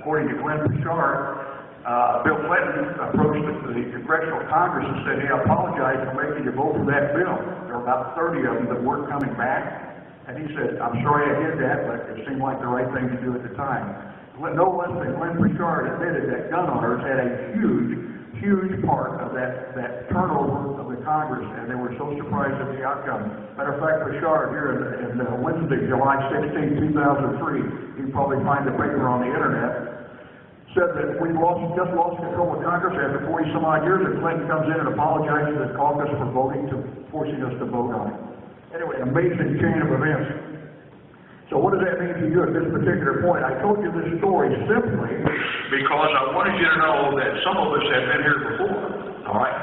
according to Glenn Bouchard, Bill Clinton approached the Congressional Congress and said, hey, I apologize for making you vote for that bill. There were about 30 of them that weren't coming back. And he said, I'm sorry I did that, but it seemed like the right thing to do at the time. No less than Glenn Bouchard admitted that gun owners had a huge part of that turnover of the Congress, and they were so surprised at the outcome. Matter of fact, Bouchard here in Wednesday, July 16, 2003, you can probably find the paper on the internet, said that we just lost control of Congress after 40 some odd years, and Clinton comes in and apologizes to the caucus for forcing us to vote on it. Anyway, amazing chain of events. So what does that mean to you at this particular point? I told you this story simply because I wanted you to know that some of us have been here before, all right?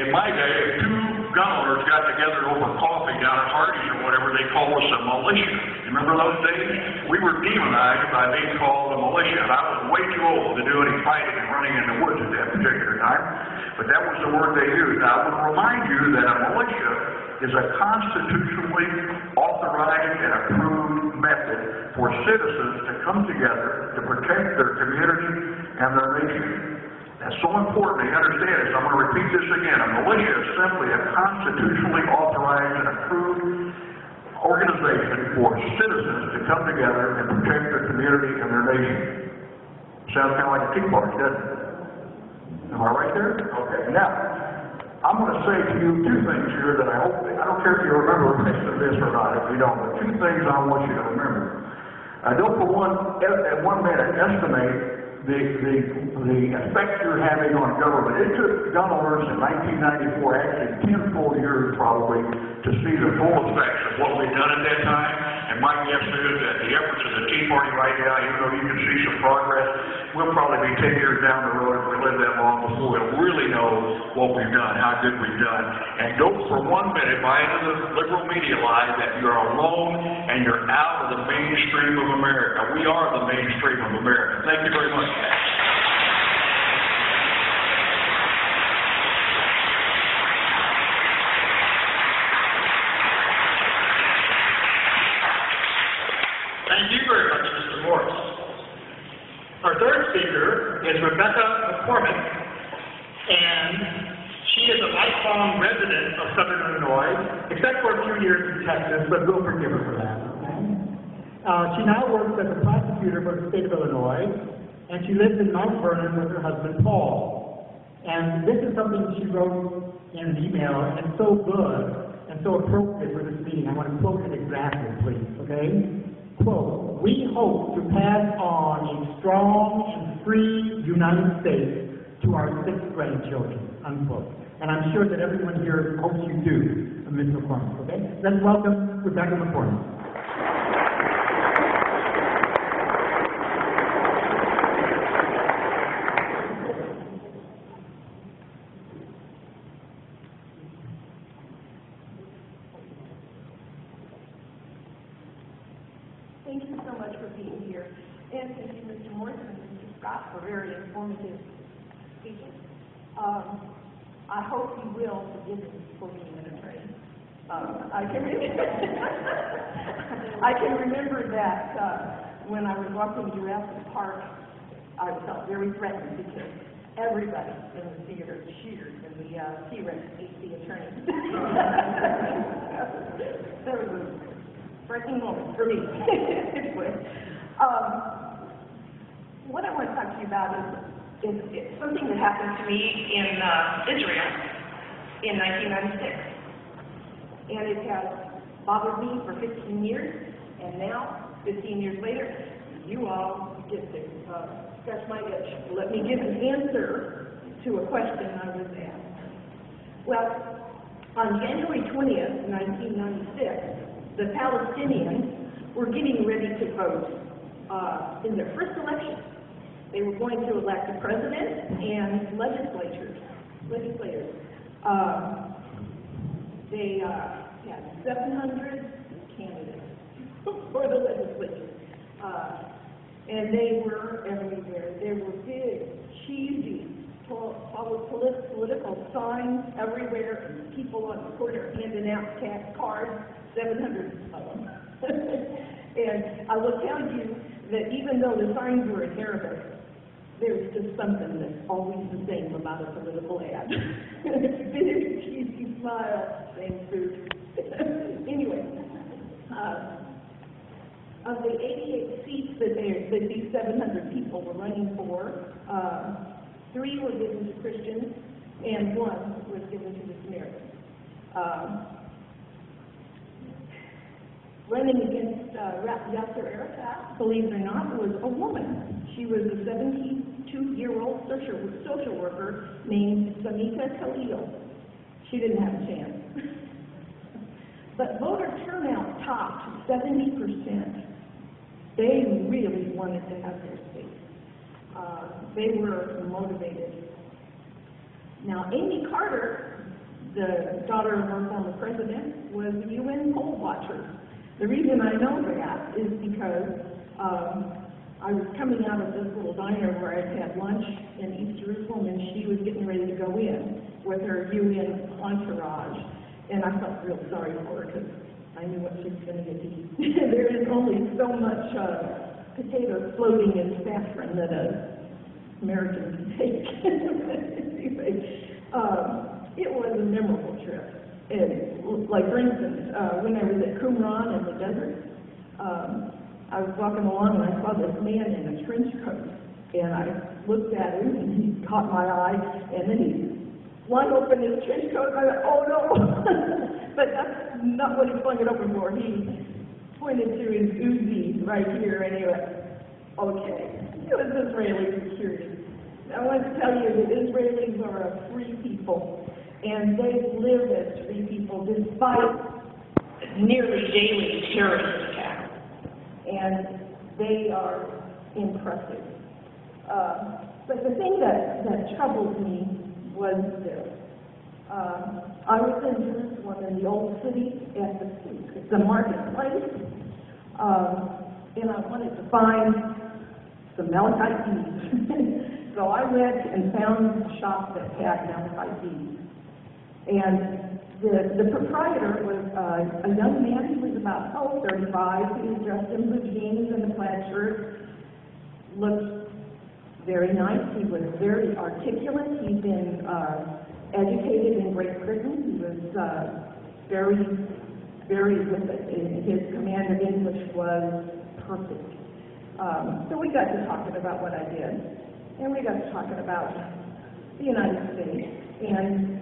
In my day, if two gun owners got together over coffee down at Hardee's or whatever, they called us a militia. You remember those days? We were demonized by being called a militia, and I was way too old to do any fighting and running in the woods at that particular time, but that was the word they used. Now, I would remind you that a militia is a constitutionally authorized and approved method for citizens to come together to protect their community and their nation. That's so important to understand this. I'm going to repeat this again. A militia is simply a constitutionally authorized and approved organization for citizens to come together and protect their community and their nation. Sounds kind of like a tea party, doesn't it? Am I right there? Okay. Now, I'm going to say to you two things here that I don't care if you remember the rest of this or not, if you don't, but two things I want you to remember. Don't for one minute estimate the effect you're having on government. It took gun owners in 1994, actually 10 full years probably, to see the full effects of what we've done at that time. And my guess is that the efforts of the Tea Party right now, even though you can see some progress, we'll probably be 10 years down the road if we live that long before we'll really know what we've done, how good we've done. And don't for 1 minute buy into the liberal media lie that you're alone and you're out of the mainstream of America. We are the mainstream of America. Thank you very much. Thank you very much, Mr. Morris. Our third speaker is Rebecca McCormick, and she is a lifelong resident of Southern Illinois, except for a few years in Texas, but we'll forgive her for that. She now works as a prosecutor for the state of Illinois, and she lives in Mount Vernon with her husband, Paul. And this is something she wrote in an email, and so good and so appropriate for this meeting. I want to quote it exactly, please, okay? Quote, we hope to pass on a strong and free United States to our 6 grandchildren, unquote. And I'm sure that everyone here hopes you do, Ms. McCormick, okay? Let's welcome Rebecca McCormick. Thank you so much for being here. And thank you, Mr. Morrison and Mr. Scott, for very informative speaking. I hope you will forgive me for being an attorney. I can remember that when I was walking Jurassic Park, I felt very threatened because everybody in the theater cheered when the T-Rex ate the attorney. That was a breaking moment for me. Anyway, what I want to talk to you about is something that happened to me in Israel in 1996. And it has bothered me for 15 years, and now, 15 years later, you all get to scratch my itch. Let me give an answer to a question I was asked. Well, on January 20th, 1996, the Palestinians were getting ready to vote in their first election. They were going to elect a president and legislators. They had 700 candidates for the legislature. And they were everywhere. There were big, cheesy, political signs everywhere, and people on the corner handing out cards, 700 of them. And I will tell you that even though the signs were in Arabic, there's just something that's always the same about a political ad. Bitter, cheesy smile, same food. Anyway, of the 88 seats that these 700 people were running for, 3 were given to Christians and 1 was given to the Samaritans. Running against Yasser Arafat, believe it or not, was a woman. She was a 72-year-old social worker named Samika Khalil. She didn't have a chance. But voter turnout topped 70%. They really wanted to have their say. They were motivated. Now, Amy Carter, the daughter of our former president, was a UN poll watcher. The reason I know that is because I was coming out of this little diner where I'd had lunch in East Jerusalem, and she was getting ready to go in with her UN entourage. And I felt real sorry for her because I knew what she was going to get to eat. There is only so much potatoes floating in saffron that an American can take. Anyway, it was a memorable trip. Like, for instance, when I was at Qumran in the desert, I was walking along and I saw this man in a trench coat. And I looked at him and he caught my eye, and then he flung open his trench coat, and I thought, oh no! But that's not what he flung it open for. He pointed to his Uzi right here, and he went, okay. It was Israeli security. I want to tell you that Israelis are a free people, and they live as free people despite nearly daily terrorist attacks. And they are impressive. But the thing that troubled me was this. I was in Jerusalem in the old city at the marketplace, and I wanted to find some Malachite beads. So I went and found a shop that had Malachite beads. And the proprietor was a young man. He was about 35. He was dressed in blue jeans and a plaid shirt. Looked very nice. He was very articulate. He'd been educated in Great Britain. He was very with it. And his command of English was perfect. So we got to talking about what I did, and we got to talking about the United States and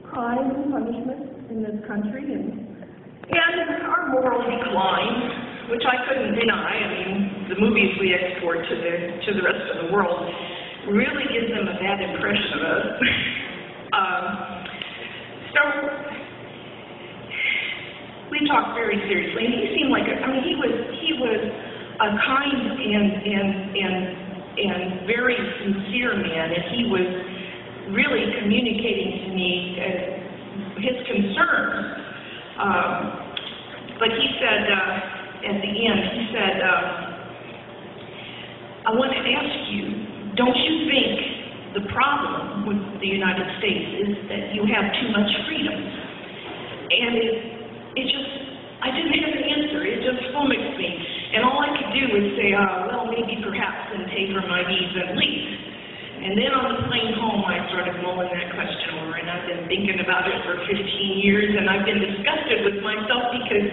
crime and punishment in this country, and our moral decline, which I couldn't deny. I mean, the movies we export to the rest of the world really gives them a bad impression of us. So we talked very seriously, and he seemed like he was a kind and very sincere man, and he was really communicating to me his concerns. But he said, at the end, he said, I want to ask you, don't you think the problem with the United States is that you have too much freedom? And it just, I didn't have an answer. It just flummoxed me. And all I could do was say, well, maybe perhaps, and take her my beads and leave. And then on the plane home, I started mulling that question over, and I've been thinking about it for 15 years, and I've been disgusted with myself because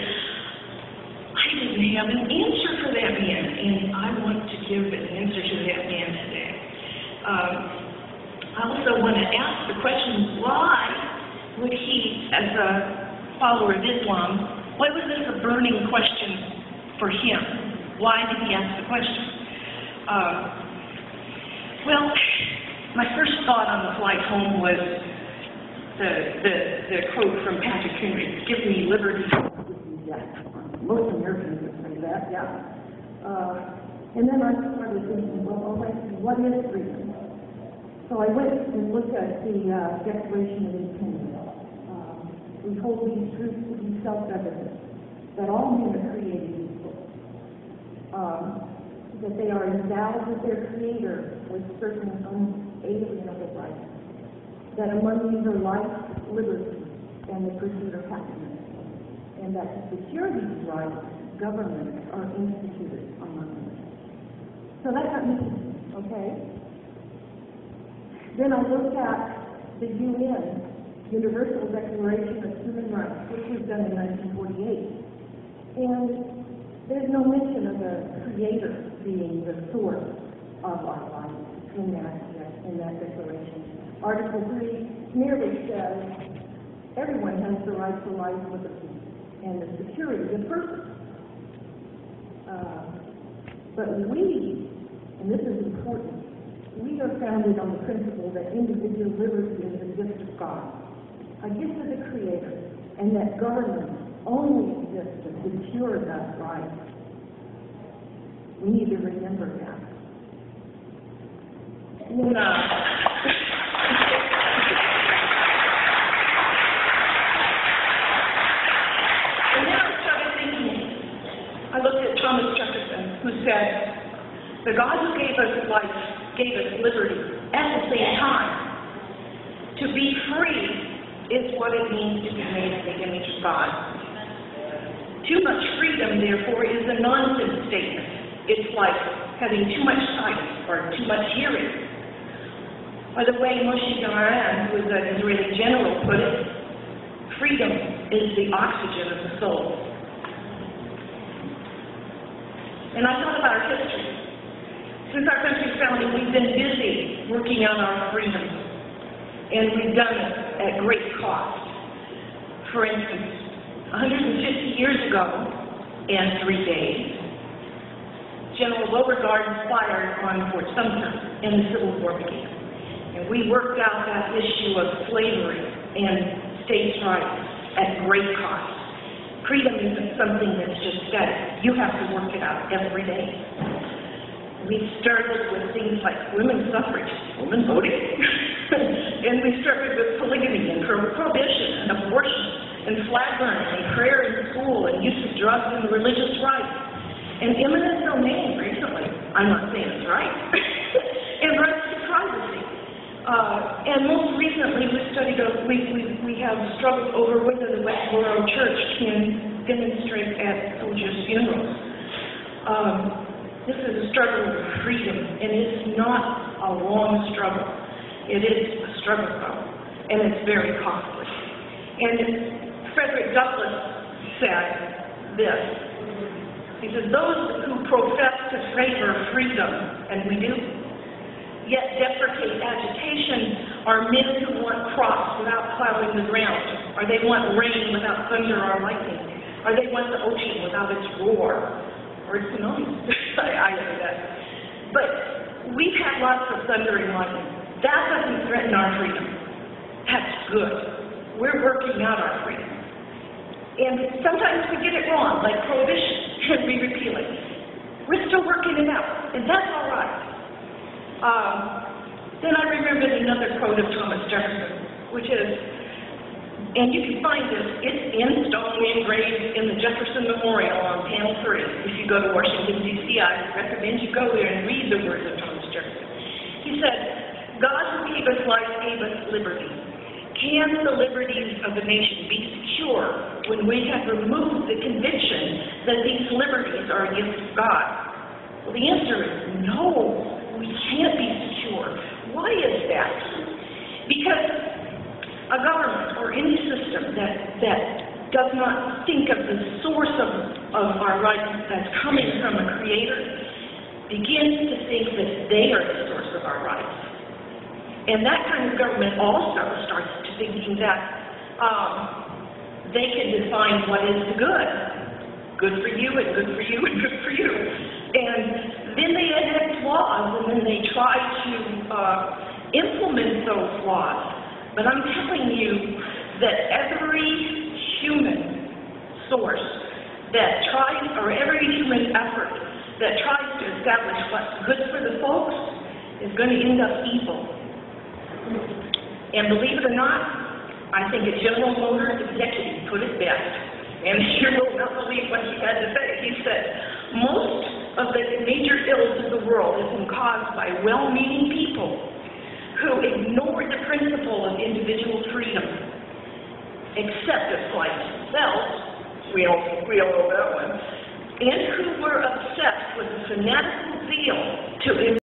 I didn't have an answer for that man, and I want to give an answer to that man today. I also want to ask the question, why would he, as a follower of Islam, why was this a burning question for him? Why did he ask the question? Well, my first thought on the flight home was the quote from Patrick Henry, "Give me liberty." Yeah, most Americans would say that, yeah. And then I started thinking, well, all right, what is freedom? So I went and looked at the Declaration of Independence. We hold these truths to be self-evident, that all men are created equal. That they are endowed with their Creator with certain unalienable rights, that among these are life, liberty, and the pursuit of happiness, and that to secure these rights, governments are instituted among them. So that's not me, okay? Then I looked at the UN, Universal Declaration of Human Rights, which was done in 1948. And there's no mention of a creator being the source of our life in that declaration. Article 3 merely says everyone has the right to life, liberty, and the security of person. But we, and this is important, we are founded on the principle that individual liberty is a gift of God, a gift of the Creator, and that government only exists to secure that right. We need to remember that. And then I started thinking, I looked at Thomas Jefferson, who said, the God who gave us life gave us liberty at the same time. To be free is what it means to be made in the image of God. Too much freedom, therefore, is a nonsense statement. It's like having too much sight or too much hearing. Or the way Moshe Dayan, who is an Israeli general, put it, freedom is the oxygen of the soul. And I thought about our history. Since our country's founding, we've been busy working on our freedom. And we've done it at great cost. For instance, 150 years ago, and 3 days, General Beauregard fired on Fort Sumter, and the Civil War began. And we worked out that issue of slavery and states' rights at great cost. Freedom isn't something that's just static. You have to work it out every day. We started with things like women's suffrage, women voting, and we started with polygamy and prohibition and abortion and flag burning and prayer in school and use of drugs and religious rights and eminent domain recently. I'm not saying it's right. And rights to privacy. And most recently, we have struggled over whether the Westboro Church can demonstrate at soldiers' funerals. This is a struggle for freedom, and it's not a long struggle. It is a struggle, though, and it's very costly. And Frederick Douglass said this. He said, those who profess to favor freedom, and we do, yet deprecate agitation, are men who want crops without plowing the ground, or they want rain without thunder or lightning, or they want the ocean without its roar, or tsunamis. I know that. But we've had lots of thunder and lightning. That doesn't threaten our freedom. That's good. We're working out our freedom. And sometimes we get it wrong, like prohibition, and we repeal it. We're still working it out, and that's all right. Then I remembered another quote of Thomas Jefferson, which is, and you can find this, it's in stone engraved in the Jefferson Memorial on panel 3. If you go to Washington, D.C., I recommend you go there and read the words of Thomas Jefferson. He said, God who gave us life gave us liberty. Can the liberties of the nation be secure when we have removed the conviction that these liberties are a gift of God? Well, the answer is no, we can't be secure. Why is that? Because a government or any system that does not think of the source of our rights as coming from a creator begins to think that they are the source of our rights. And that kind of government also starts to thinking that they can define what is the good. Good for you and good for you and good for you. And then they enact laws and then they try to implement those laws. But I'm telling you that every human source that tries, or every human effort that tries to establish what's good for the folks is going to end up evil. And believe it or not, I think a General Motors executive put it best. And you will not believe what he had to say. He said, most of the major ills of the world have been caused by well-meaning people who ignore the principle of individual freedom, except as clients themselves, we all know that one, and who were obsessed with the fanatical zeal to